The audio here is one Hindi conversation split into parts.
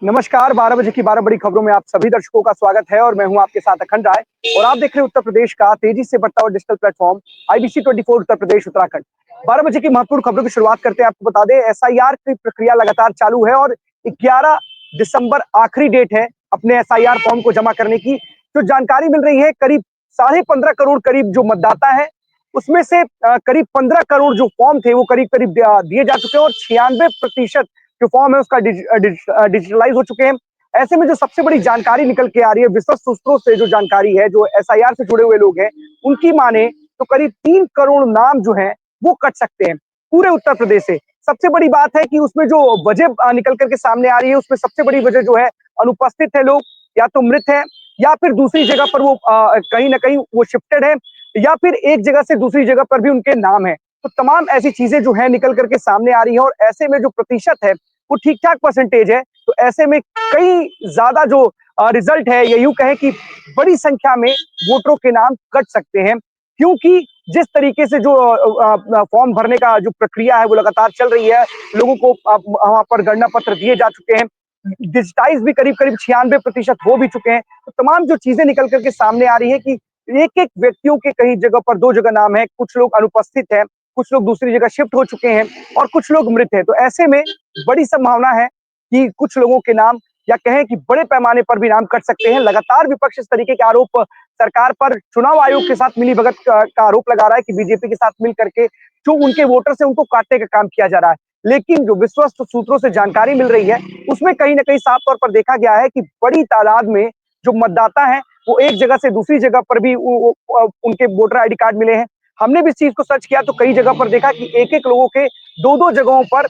नमस्कार, 12 बजे की 12 बड़ी खबरों में आप सभी दर्शकों का स्वागत है और मैं हूं आपके साथ अखंड राय। और आप देख रहे हैं उत्तर प्रदेश का तेजी से बढ़ता हुआ digital platform IBC 24 Uttar Pradesh Uttarakhand. 12 बजे की महत्वपूर्ण खबरों की शुरुआत करते हैं। आपको बता दें, एसआईआर की प्रक्रिया लगातार चालू है और 11 दिसंबर आखिरी डेट है अपने एसआईआर फॉर्म को जमा करने की। जो जानकारी मिल रही है, करीब 15.5 करोड़ करीब जो मतदाता है, उसमें से करीब 15 करोड़ जो फॉर्म थे वो करीब करीब दिए जा चुके हैं और 96% जो फॉर्म है उसका डिजिटलाइज हो चुके हैं। ऐसे में जो सबसे बड़ी जानकारी निकल के आ रही है विश्वस्त सूत्रों से, जो जानकारी है, जो एसआईआर से जुड़े हुए लोग हैं उनकी माने तो करीब 3 करोड़ नाम जो हैं वो कट सकते हैं पूरे उत्तर प्रदेश से। सबसे बड़ी बात है कि उसमें जो वजह निकल करके सामने आ रही है, उसमें सबसे बड़ी वजह जो है, अनुपस्थित है लोग, या तो मृत है या फिर दूसरी जगह पर वो कहीं ना कहीं वो शिफ्टेड है, या फिर एक जगह से दूसरी जगह पर भी उनके नाम है। तो तमाम ऐसी चीजें जो है निकल करके सामने आ रही है और ऐसे में जो प्रतिशत है वो ठीक ठाक परसेंटेज है। तो ऐसे में कई ज्यादा जो रिजल्ट है, ये यूं कहें कि बड़ी संख्या में वोटरों के नाम कट सकते हैं, क्योंकि जिस तरीके से जो फॉर्म भरने का जो प्रक्रिया है वो लगातार चल रही है। लोगों को वहां पर गणना पत्र दिए जा चुके हैं, डिजिटाइज भी करीब करीब 96% हो भी चुके हैं। तो तमाम जो चीजें निकल करके सामने आ रही है कि एक एक व्यक्तियों के कहीं जगह पर 2 जगह नाम है, कुछ लोग अनुपस्थित है, कुछ लोग दूसरी जगह शिफ्ट हो चुके हैं और कुछ लोग मृत हैं। तो ऐसे में बड़ी संभावना है कि कुछ लोगों के नाम, या कहें कि बड़े पैमाने पर भी नाम कट सकते हैं। लगातार विपक्ष इस तरीके के आरोप सरकार पर, चुनाव आयोग के साथ मिलीभगत का आरोप लगा रहा है कि बीजेपी के साथ मिल करके जो उनके वोटर्स है उनको काटने का काम किया जा रहा है। लेकिन जो विश्वस्त सूत्रों से जानकारी मिल रही है उसमें कहीं ना कहीं साफ तौर पर देखा गया है कि बड़ी तादाद में जो मतदाता है वो एक जगह से दूसरी जगह पर भी उनके वोटर आईडी कार्ड मिले हैं। हमने भी इस चीज को सर्च किया तो कई जगह पर देखा कि एक एक लोगों के 2-2 जगहों पर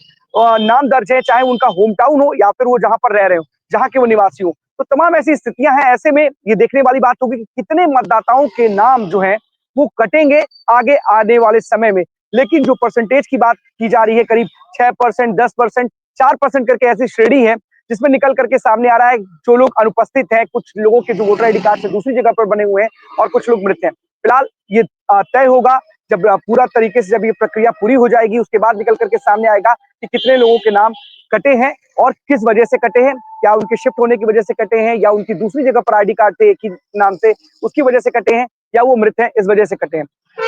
नाम दर्ज है, चाहे उनका होम टाउन हो या फिर वो जहां पर रह रहे हो, जहां के वो निवासी हो। तो तमाम ऐसी स्थितियां हैं। ऐसे में ये देखने वाली बात होगी कि कितने मतदाताओं के नाम जो है वो कटेंगे आगे आने वाले समय में। लेकिन जो परसेंटेज की बात की जा रही है, करीब 6%, 10%, 4% करके ऐसी श्रेणी है जिसमें निकल करके सामने आ रहा है जो लोग अनुपस्थित हैं, कुछ लोगों के जो वोटर आईडी कार्ड से दूसरी जगह पर बने हुए हैं और कुछ लोग मृत हैं। फिलहाल ये तय होगा जब पूरा तरीके से, जब ये प्रक्रिया पूरी हो जाएगी, उसके बाद निकल करके सामने आएगा कि कितने लोगों के नाम कटे हैं और किस वजह से कटे हैं। क्या उनके शिफ्ट होने की वजह से कटे हैं, या उनकी दूसरी जगह पर आईडी कार्ड थे एक ही नाम से उसकी वजह से कटे हैं, या वो मृत हैं इस वजह से कटे हैं।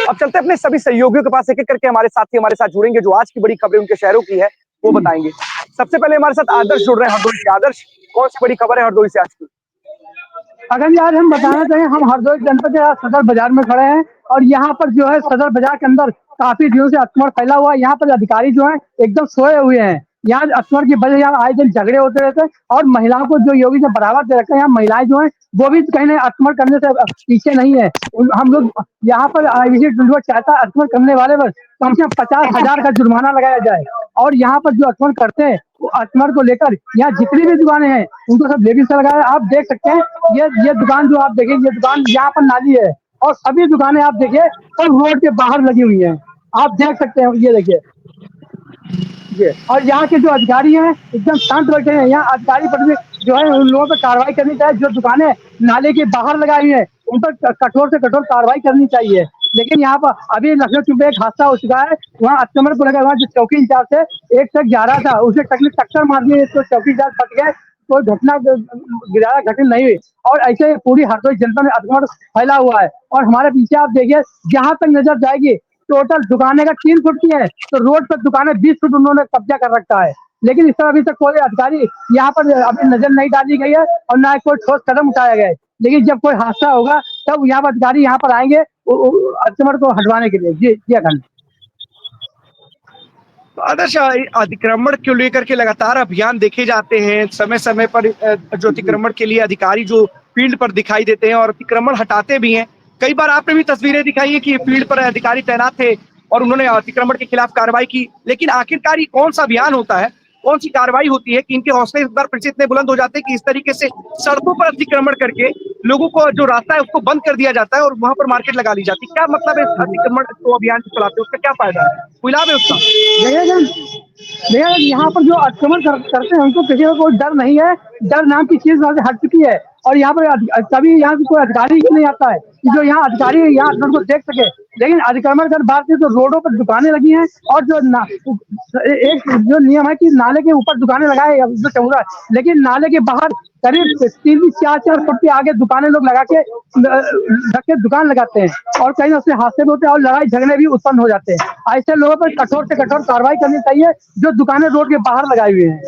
अब चलते अपने सभी सहयोगियों के पास, एक एक करके हमारे साथी हमारे साथ जुड़ेंगे जो आज की बड़ी खबरें उनके शहरों की है वो बताएंगे। सबसे पहले हमारे साथ आदर्श जुड़ रहे हैं हरदोई से। आदर्श, कौन सी बड़ी खबर है हरदोई से आज की? अगर यार हम बताना चाहें, हम हरदोई जनपद के सदर बाजार में खड़े हैं और यहाँ पर जो है सदर बाजार के अंदर काफी दिनों से अतिक्रमण फैला हुआ है। यहाँ पर अधिकारी जो है एकदम सोए हुए हैं। यहाँ अतिक्रमण की वजह यहाँ आए दिन झगड़े होते रहते हैं और महिलाओं को जो योगी ने बढ़ावा दे रखा है, यहाँ महिलाएं जो है वो भी कहीं ना अतिक्रमण करने से पीछे नहीं है। हम लोग यहाँ पर आईबीसी चाहता है अतिक्रमण करने वाले पर कम से कम 50,000 का जुर्माना लगाया जाए। और यहाँ पर जो अतिक्रमण करते हैं वो अतिक्रमण को लेकर यहाँ जितनी भी दुकानें हैं उनको सब लेडीज से लगाया। आप देख सकते हैं ये दुकान जो आप देखिए, ये दुकान यहाँ पर नाली है और सभी दुकानें आप देखिए सब रोड के बाहर लगी हुई हैं। आप देख सकते हैं, ये देखिए ये। और यहाँ के जो अधिकारी हैं एकदम शांत बैठे हैं। यहाँ अधिकारी पर भी जो है उन लोगों पर कार्रवाई करनी चाहिए। जो दुकानें नाले के बाहर लगाई हुई है उन पर कठोर से कठोर कार्रवाई करनी चाहिए। लेकिन यहाँ पर अभी लखनऊ चौक पे एक हादसा हो चुका है, वहाँ अतिक्रमण को लेकर वहाँ जो चौकी इंचार्ज थे, एक ट्रक जा रहा था, उसने ट्रक ने टक्कर मार दी तो चौकी इंचार्ज फट गए। कोई घटना गिरा घटित नहीं हुई। और ऐसे पूरी हरदोई जनपद में अतिक्रमण फैला हुआ है। और हमारे पीछे आप देखिए, जहां तक नजर जाएगी टोटल दुकानें का 3 फुट की है, तो रोड पर दुकानें 20 फुट उन्होंने कब्जा कर रखा है। लेकिन इस तरह अभी तक कोई अधिकारी यहाँ पर अभी नजर नहीं डाली गई है और ना कोई ठोस कदम उठाया गया है। लेकिन जब कोई हादसा होगा तब यहाँ पर अधिकारी यहाँ पर आएंगे अतिक्रमण को हटवाने के लिए। जी जी अखंड। तो आदर्श, अतिक्रमण को लेकर के लगातार अभियान देखे जाते हैं। समय समय पर जो अतिक्रमण के लिए अधिकारी जो फील्ड पर दिखाई देते हैं और अतिक्रमण हटाते भी हैं। कई बार आपने भी तस्वीरें दिखाई है कि फील्ड पर अधिकारी तैनात थे और उन्होंने अतिक्रमण के खिलाफ कार्रवाई की। लेकिन आखिरकार ये कौन सा अभियान होता है, कौन सी कार्रवाई होती है कि इनके हौसले इस बार फिर से इतने बुलंद हो जाते हैं कि इस तरीके से सड़कों पर अतिक्रमण करके लोगों को जो रास्ता है उसको बंद कर दिया जाता है और वहां पर मार्केट लगा ली जाती है? क्या मतलब है इस अतिक्रमण को अभियान चलाते हैं, उसका क्या फायदा है, कोई लाभ है उसका? देखिए यहाँ पर जो आक्रमण करते हैं उनको किसी को कोई डर नहीं है। डर नाम की चीज वहां से हट चुकी है। और यहाँ पर कभी यहाँ से कोई अधिकारी ही नहीं आता है कि जो यहाँ अधिकारी यहाँ अतिक्रमण को देख सके। लेकिन अतिक्रमण कर बात की तो रोडों पर दुकानें लगी हैं, और एक जो नियम है कि नाले के ऊपर दुकानें लगाए जो चौड़ा, लेकिन नाले के बाहर करीब 3-4 फुट के आगे दुकानें लोग लगा के रख के दुकान लगाते हैं, और कहीं उससे हादसे भी होते हैं और लड़ाई झगड़े भी उत्पन्न हो जाते हैं। ऐसे लोगों पर कठोर से कठोर कार्रवाई करनी चाहिए जो दुकानें रोड के बाहर लगाई हुई हैं।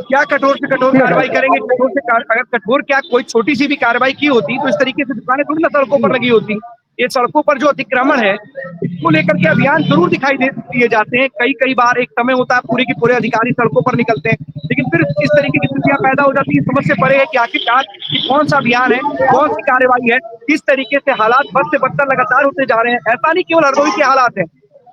क्या कठोर से कठोर कार्रवाई करेंगे? अगर कठोर क्या कोई छोटी सी भी कार्रवाई की होती तो इस तरीके से दुकानें थोड़ी ना सड़कों पर लगी होती। ये सड़कों पर जो अतिक्रमण है इसको लेकर के अभियान जरूर दिखाई दिए जाते हैं। कई बार एक समय होता है पूरे के पूरे अधिकारी सड़कों पर निकलते हैं, लेकिन फिर इस तरीके की स्थितियां पैदा हो जाती है। समझ से परे है कि आखिरकार कौन सा अभियान है, कौन सी कार्रवाई है, किस तरीके से हालात बद से बदतर लगातार होते जा रहे हैं। ऐसा नहीं केवल हरदोई के हालात है,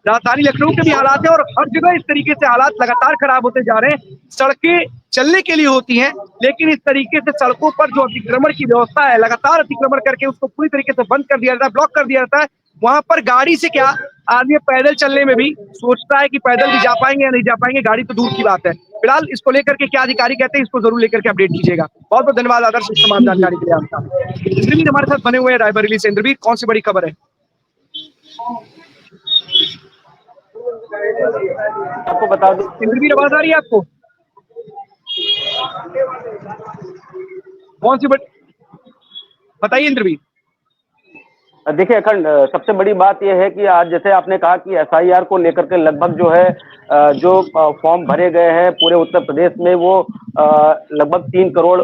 राजधानी लखनऊ के भी हालात है, और हर जगह इस तरीके से हालात लगातार खराब होते जा रहे हैं। सड़कें चलने के लिए होती हैं, लेकिन इस तरीके से सड़कों पर जो अतिक्रमण की व्यवस्था है, लगातार अतिक्रमण करके उसको पूरी तरीके से बंद कर दिया जाता है, ब्लॉक कर दिया जाता है। वहां पर गाड़ी से क्या, आदमी पैदल चलने में भी सोचता है कि पैदल भी जा पाएंगे या नहीं जा पाएंगे, गाड़ी तो दूर की बात है। फिलहाल इसको लेकर के क्या अधिकारी कहते हैं, इसको जरूर लेकर के अपडेट कीजिएगा। बहुत बहुत धन्यवाद आदर्श इस तमाम जानकारी के लिए आपका। इंद्रवीर हमारे साथ बने हुए हैं रायबरेली से। इंद्रवीर, कौन सी बड़ी खबर है? आपको बता दूं, इंद्रवीर आवाज आ रही है आपको? कौन सी बड़ी, बताइए इंद्रवीर। देखिए अखंड, सबसे बड़ी बात यह है कि आज जैसे आपने कहा कि एसआईआर को लेकर के लगभग जो है जो फॉर्म भरे गए हैं पूरे उत्तर प्रदेश में, वो लगभग 3 करोड़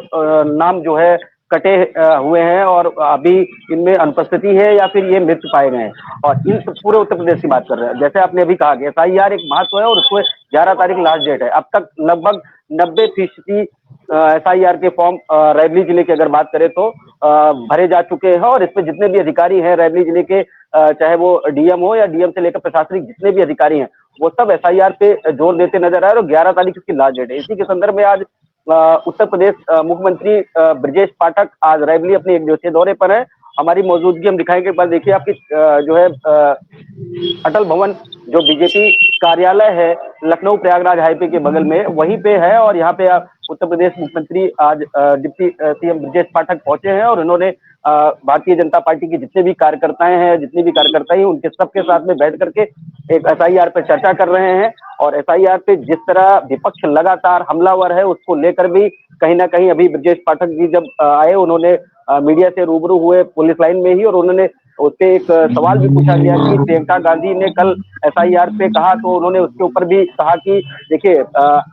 नाम जो है कटे हुए हैं, और अभी इनमें अनुपस्थिति है या फिर ये मृत पाए गए हैं, और इन पूरे उत्तर प्रदेश की बात कर रहे हैं। जैसे आपने अभी कहा कि एसआईआर एक महत्व है और उसको 11 तारीख लास्ट डेट है। अब तक लगभग 90% एसआईआर के फॉर्म रायबरेली जिले की अगर बात करें तो भरे जा चुके हैं, और इसमें जितने भी अधिकारी हैं रायबरेली जिले के, चाहे वो डीएम हो या डीएम से लेकर प्रशासनिक जितने भी अधिकारी हैं, वो सब एसआईआर पे जोर देते नजर आए, और 11 तारीख इसकी लास्ट डेट है। इसी के संदर्भ में आज उत्तर प्रदेश मुख्यमंत्री ब्रजेश पाठक आज रायबरेली अपने 1 दिवसीय दौरे पर है। हमारी मौजूदगी हम दिखाएंगे। एक बार देखिए आपकी जो है अटल भवन जो बीजेपी कार्यालय है लखनऊ प्रयागराज हाईवे के बगल में, वहीं पे है, और यहाँ पे उत्तर प्रदेश मुख्यमंत्री आज डिप्टी सीएम ब्रजेश पाठक पहुंचे हैं, और उन्होंने भारतीय जनता पार्टी के जितने भी कार्यकर्ताएं हैं, जितने भी कार्यकर्ता हैं, उनके सबके साथ में बैठ करके एक एसआईआर पे चर्चा कर रहे हैं। और एसआईआर पे जिस तरह विपक्ष लगातार हमलावर है, उसको लेकर भी कहीं ना कहीं अभी ब्रजेश पाठक जी जब आए, उन्होंने मीडिया से रूबरू हुए पुलिस लाइन में ही, और उन्होंने उससे एक सवाल भी पूछा गया कि प्रियंका गांधी ने कल एसआईआर पे कहा, तो उन्होंने उसके ऊपर भी कहा कि देखिए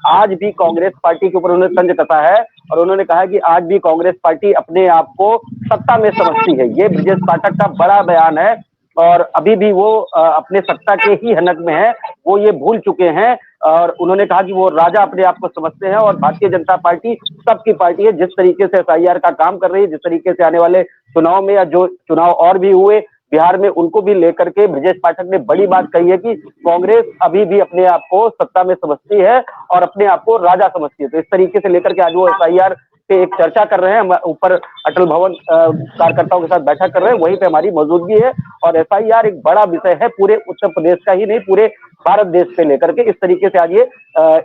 आज भी कांग्रेस पार्टी के ऊपर उन्होंने तंज कसा है, और उन्होंने कहा कि आज भी कांग्रेस पार्टी अपने आप को सत्ता में समझती है। ये ब्रजेश पाठक का बड़ा बयान है, और अभी भी वो अपने सत्ता के ही हनक में है, वो ये भूल चुके हैं, और उन्होंने कहा कि वो राजा अपने आप को समझते हैं, और भारतीय जनता पार्टी सबकी पार्टी है। जिस तरीके से एसआईआर का काम कर रही है, जिस तरीके से आने वाले चुनाव में या जो चुनाव और भी हुए बिहार में, उनको भी लेकर के ब्रजेश पाठक ने बड़ी बात कही है कि कांग्रेस अभी भी अपने आप को सत्ता में समझती है और अपने आप को राजा समझती है। तो इस तरीके से लेकर के आज वो एसआईआर पे एक चर्चा कर रहे हैं। ऊपर अटल भवन कार्यकर्ताओं के साथ बैठक कर रहे हैं, वहीं पे हमारी मौजूदगी है। और एसआईआर एक बड़ा विषय है पूरे उत्तर प्रदेश का ही नहीं, पूरे भारत देश से लेकर के। इस तरीके से आज ये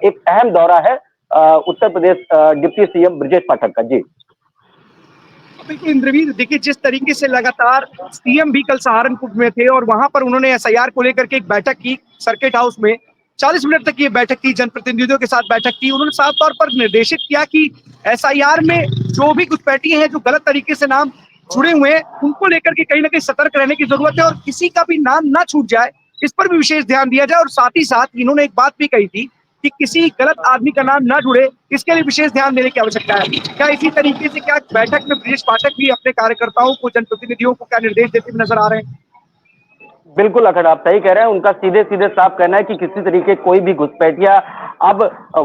एक अहम दौरा है उत्तर प्रदेश डिप्टी सीएम ब्रजेश पाठक का। जी बिल्कुल इंद्रवीर, देखिए जिस तरीके से लगातार सीएम भी कल सहारनपुर में थे, और वहां पर उन्होंने एसआईआर को लेकर के एक बैठक की सर्किट हाउस में। 40 मिनट तक ये बैठक की, जनप्रतिनिधियों के साथ बैठक की। उन्होंने साफ तौर पर निर्देशित किया कि एसआईआर में जो भी घुसपैठिए हैं, जो गलत तरीके से नाम जुड़े हुए हैं, उनको लेकर के कहीं ना कहीं सतर्क रहने की जरूरत है, और किसी का भी नाम ना छूट जाए, इस पर भी विशेष ध्यान दिया जाए। और साथ ही साथ इन्होंने एक बात भी कही थी कि किसी गलत आदमी का नाम ना जुड़े, इसके लिए विशेष ध्यान देने की आवश्यकता है। क्या इसी तरीके से क्या बैठक में ब्रजेश पाठक भी अपने कार्यकर्ताओं को, जनप्रतिनिधियों को क्या निर्देश देते हुए नजर आ रहे हैं? बिल्कुल अखड़, आप सही कह रहे हैं। उनका सीधे सीधे साफ कहना है कि किसी तरीके कोई भी घुसपैठिया अब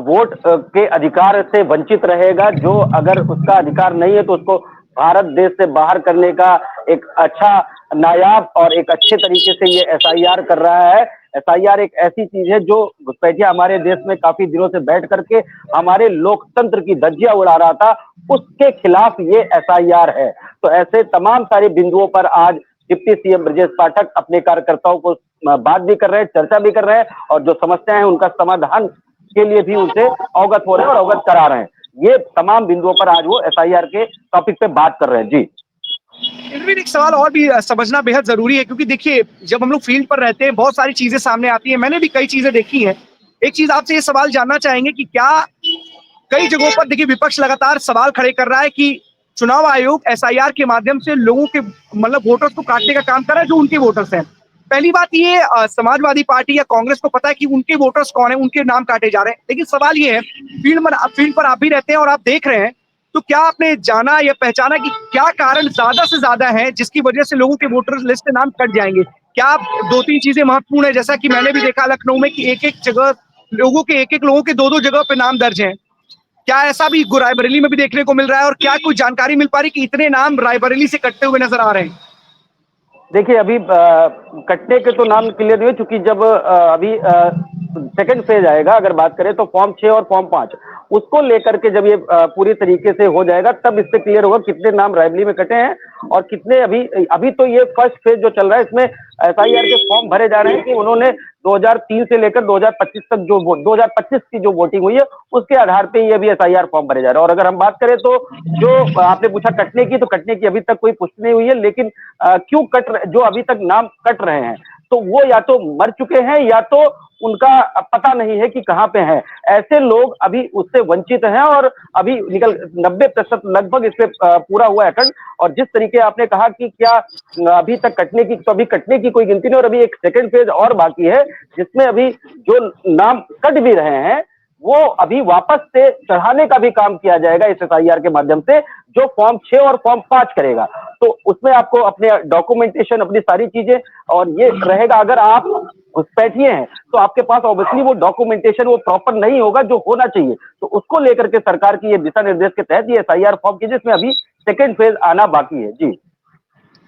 वोट के अधिकार से वंचित रहेगा। जो अगर उसका अधिकार नहीं है तो उसको भारत देश से बाहर करने का एक अच्छा, नायाब और एक अच्छे तरीके से ये एसआईआर कर रहा है। एसआईआर एक ऐसी चीज है जो घुसपैठिया हमारे देश में काफी दिनों से बैठ करके हमारे लोकतंत्र की धज्जियां उड़ा रहा था, उसके खिलाफ ये एसआईआर है। तो ऐसे तमाम सारे बिंदुओं पर आज डिप्टी सीएम ब्रजेश पाठक अपने कार्यकर्ताओं को बात भी कर रहे हैं, चर्चा भी कर रहे हैं, और जो समस्याएं हैं उनका समाधान के लिए भी उनसे अवगत हो रहे हैं और अवगत करा रहे हैं। ये तमाम बिंदुओं पर आज वो एसआईआर के टॉपिक पे बात कर रहे हैं। जी फिर एक सवाल और भी समझना बेहद जरूरी है, क्योंकि देखिए जब हम लोग फील्ड पर रहते हैं बहुत सारी चीजें सामने आती हैं, मैंने भी कई चीजें देखी हैं। एक चीज आपसे ये सवाल जानना चाहेंगे कि क्या कई जगहों पर देखिए विपक्ष लगातार सवाल खड़े कर रहा है कि चुनाव आयोग एसआईआर के माध्यम से लोगों के मतलब वोटर्स को काटने का काम कर रहा है जो उनके वोटर्स हैं। पहली बात ये समाजवादी पार्टी या कांग्रेस को पता है कि उनके वोटर्स कौन है, उनके नाम काटे जा रहे हैं, लेकिन सवाल ये है फील्ड पर आप भी रहते हैं और आप देख रहे हैं, तो क्या आपने जाना या पहचाना कि क्या कारण ज्यादा से ज्यादा है जिसकी वजह से लोगों के वोटर लिस्ट से नाम कट जाएंगे? क्या दो तीन चीजें महत्वपूर्ण है, जैसा कि मैंने भी देखा लखनऊ में कि एक एक जगह एक एक लोगों के दो दो जगह पे नाम दर्ज हैं। क्या ऐसा भी रायबरेली में भी देखने को मिल रहा है, और क्या कोई जानकारी मिल पा रही कि इतने नाम रायबरेली से कटते हुए नजर आ रहे हैं? देखिए अभी कटने के तो नाम क्लियर नहीं हुए, चूंकि जब अभी सेकंड फेज आएगा, अगर बात करें तो फॉर्म 6 और फॉर्म 5 उसको लेकर के जब ये पूरी तरीके से हो जाएगा तब इससे क्लियर होगा कितने नाम रायबरेली में कटे हैं और कितने अभी अभी तो ये फर्स्ट फेज जो चल रहा है इसमें एसआईआर के फॉर्म भरे जा रहे हैं कि उन्होंने 2003 से लेकर 2025 तक जो 2025 की जो वोटिंग हुई है उसके आधार पे ये अभी एसआईआर फॉर्म भरे जा रहे हैं। और अगर हम बात करें तो जो आपने पूछा कटने की, तो कटने की अभी तक कोई पुष्टि नहीं हुई है, लेकिन क्यों जो अभी तक नाम कट रहे हैं तो वो या तो मर चुके हैं या तो उनका पता नहीं है कि कहां पे हैं। ऐसे लोग अभी उससे वंचित हैं और अभी निकल 90% लगभग इससे पूरा हुआ है खंड। और जिस तरीके आपने कहा कि क्या अभी तक कटने की, तो अभी कटने की कोई गिनती नहीं और अभी एक सेकंड फेज और बाकी है जिसमें अभी जो नाम कट भी रहे हैं वो अभी वापस से चढ़ाने का भी काम किया जाएगा इस एसआईआर के माध्यम से, जो फॉर्म 6 और फॉर्म 5 करेगा। तो उसमें आपको अपने डॉक्यूमेंटेशन, अपनी सारी चीजें, और ये रहेगा अगर आप घुसपैठिए हैं तो आपके पास ऑब्वियसली वो डॉक्यूमेंटेशन वो प्रॉपर नहीं होगा जो होना चाहिए। तो उसको लेकर के सरकार की ये दिशा निर्देश के तहत ये एसआईआर फॉर्म की, जिसमें अभी सेकेंड फेज आना बाकी है। जी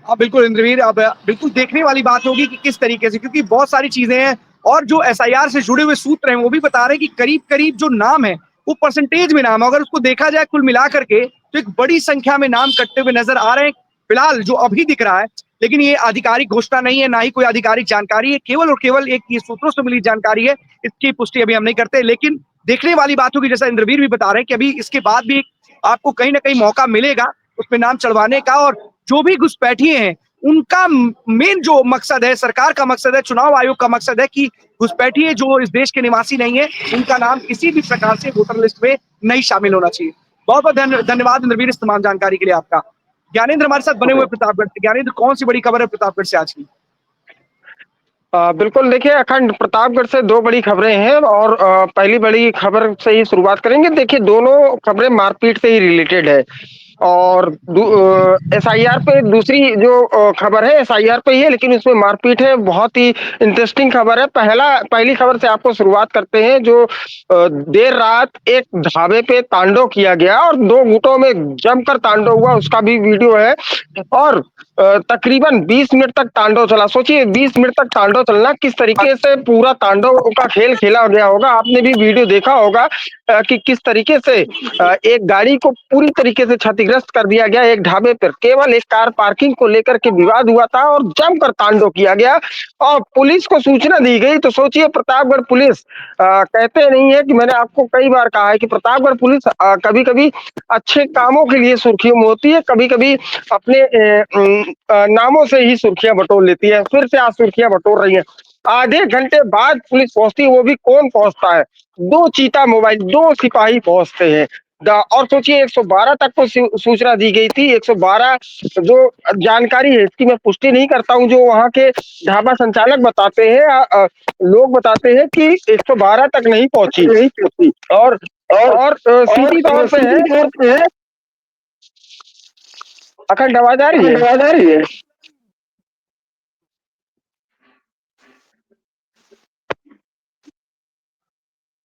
बिल्कुल इंद्रवीर, अब बिल्कुल देखने वाली बात होगी कि किस तरीके से, क्योंकि बहुत सारी चीजें हैं और जो एसआईआर से जुड़े हुए सूत्र हैं वो भी बता रहे हैं कि करीब करीब जो नाम है वो परसेंटेज में नाम, अगर उसको देखा जाए कुल मिला करके तो एक बड़ी संख्या में नाम कटते हुए नजर आ रहे हैं फिलहाल जो अभी दिख रहा है। लेकिन ये आधिकारिक घोषणा नहीं है, ना ही कोई आधिकारिक जानकारी है, केवल और केवल एक ये सूत्रों से मिली जानकारी है। इसकी पुष्टि अभी हम नहीं करते, लेकिन देखने वाली बात होगी, जैसा इंद्रवीर भी बता रहे हैं कि अभी इसके बाद भी आपको कहीं ना कहीं मौका मिलेगा उसमें नाम चढ़वाने का। और जो भी घुसपैठिए हैं उनका मेन जो मकसद है, सरकार का मकसद है, चुनाव आयोग का मकसद है कि घुसपैठिए जो इस देश के निवासी नहीं है उनका नाम किसी भी प्रकार से वोटर लिस्ट में नहीं शामिल होना चाहिए। बहुत बहुत धन्यवाद इंद्रवीर इस तमाम जानकारी के लिए आपका। ज्ञानेंद्र हमारे साथ बने हुए प्रतापगढ़ से। ज्ञानेंद्र, कौन सी बड़ी खबर है प्रतापगढ़ से आज की? बिल्कुल, देखिए अखंड प्रतापगढ़ से दो बड़ी खबरें हैं और पहली बड़ी खबर से ही शुरुआत करेंगे। देखिए दोनों खबरें मारपीट से ही रिलेटेड है और एसआईआर पे दूसरी जो खबर है एसआईआर पे ही है लेकिन उसमें मारपीट है। बहुत ही इंटरेस्टिंग खबर है। पहली खबर से आपको शुरुआत करते हैं। जो देर रात एक ढाबे पे तांडव किया गया और दो गुटों में जमकर तांडव हुआ, उसका भी वीडियो है और तकरीबन 20 मिनट तक तांडव चला। सोचिए 20 मिनट तक तांडव चलना, किस तरीके से पूरा तांडव का खेल खेला गया होगा। आपने भी वीडियो देखा होगा कि किस तरीके से एक गाड़ी को पूरी तरीके से क्षतिग्रस्त कर दिया गया। एक ढाबे पर केवल एक कार पार्किंग को लेकर के विवाद हुआ था और जमकर तांडव किया गया और पुलिस को सूचना दी गई। तो सोचिए प्रतापगढ़ पुलिस, कहते नहीं है कि मैंने आपको कई बार कहा है कि प्रतापगढ़ पुलिस कभी कभी अच्छे कामों के लिए सुर्खियों में होती है, कभी कभी अपने नामों से ही सुर्खियां बटोर लेती है। फिर से आज सुर्खियां बटोर रही है। आधे घंटे बाद पुलिस पहुंचती है, वो भी कौन पहुंचता है? दो चीता मोबाइल, दो सिपाही पहुंचते हैं। और सोचिए 112 तक को सूचना दी गई थी। 112 जो जानकारी है इसकी मैं पुष्टि नहीं करता हूं, जो वहां के ढाबा संचालक बताते हैं, लोग बताते हैं कि 112 तक नहीं पहुंची। और सीधी तौर पे है। अखंड आवाज आ रही है?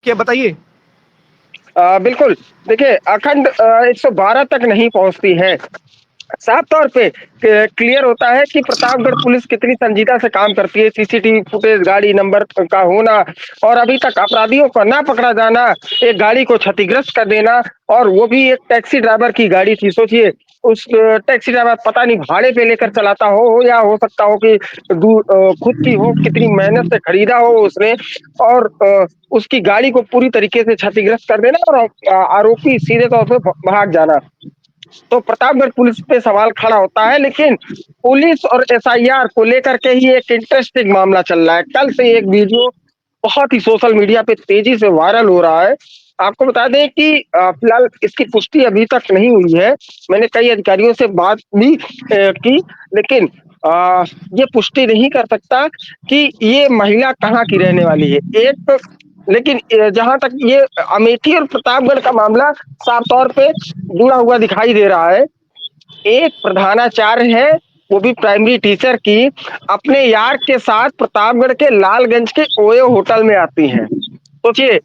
क्या बताइए? बिल्कुल, देखिए अखंड 112 तक नहीं पहुंचती है। साफ तौर पे क्लियर होता है कि प्रतापगढ़ पुलिस कितनी संजीदा से काम करती है। सीसीटीवी फुटेज, गाड़ी नंबर का होना और अभी तक अपराधियों को ना पकड़ा जाना, एक गाड़ी को क्षतिग्रस्त कर देना और वो भी एक टैक्सी ड्राइवर की गाड़ी थी। सोचिए उस टैक्सी ड्राइवर पता नहीं भाड़े पे लेकर चलाता हो या हो सकता हो कि खुद की हो, कितनी मेहनत से खरीदा हो उसने, और उसकी गाड़ी को पूरी तरीके से क्षतिग्रस्त कर देना और आरोपी सीधे तौर पे भाग जाना। तो प्रतापगढ़ पुलिस पे सवाल खड़ा होता है, लेकिन पुलिस और एसआईआर को लेकर के ही एक इंटरेस्टिंग मामला चल रहा है। कल से एक वीडियो बहुत ही सोशल मीडिया पे तेजी से वायरल हो रहा है। आपको बता दें कि फिलहाल इसकी पुष्टि अभी तक नहीं हुई है। मैंने कई अधिकारियों से बात भी की, लेकिन ये पुष्टि नहीं कर सकता कि ये महिला कहाँ की रहने वाली है। लेकिन जहां तक ये अमेठी और प्रतापगढ़ का मामला साफ तौर पे जुड़ा हुआ दिखाई दे रहा है। एक प्रधानाचार्य है, वो भी प्राइमरी टीचर की, अपने यार के साथ प्रतापगढ़ के लालगंज के ओयो होटल में आती हैं। सोचिए,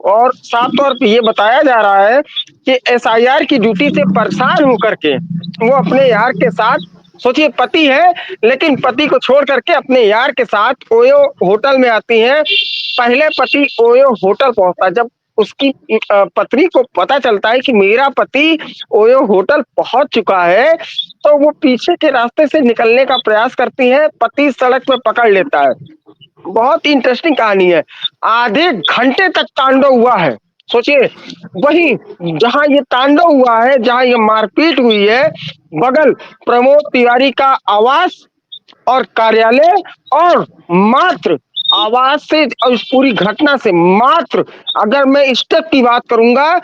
और साफ तौर पे ये बताया जा रहा है कि एसआईआर की ड्यूटी से परेशान होकर के वो अपने यार के साथ, सोचिए पति है लेकिन पति को छोड़ करके अपने यार के साथ ओयो होटल में आती हैं। पहले पति ओयो होटल पहुंचता, जब उसकी पत्नी को पता चलता है कि मेरा पति ओयो होटल पहुंच चुका है, तो वो पीछे के रास्ते से निकलने का प्रयास करती है, पति सड़क पे पकड़ लेता है। बहुत ही इंटरेस्टिंग कहानी है। आधे घंटे तक तांडव हुआ है। सोचिए, वही जहां ये तांडव हुआ है, जहां ये मारपीट हुई है, बगल प्रमोद तिवारी का आवास और कार्यालय, और मात्र आवाज से और इस पूरी घटना से मात्र, अगर मैं स्टेप की बात करूंगा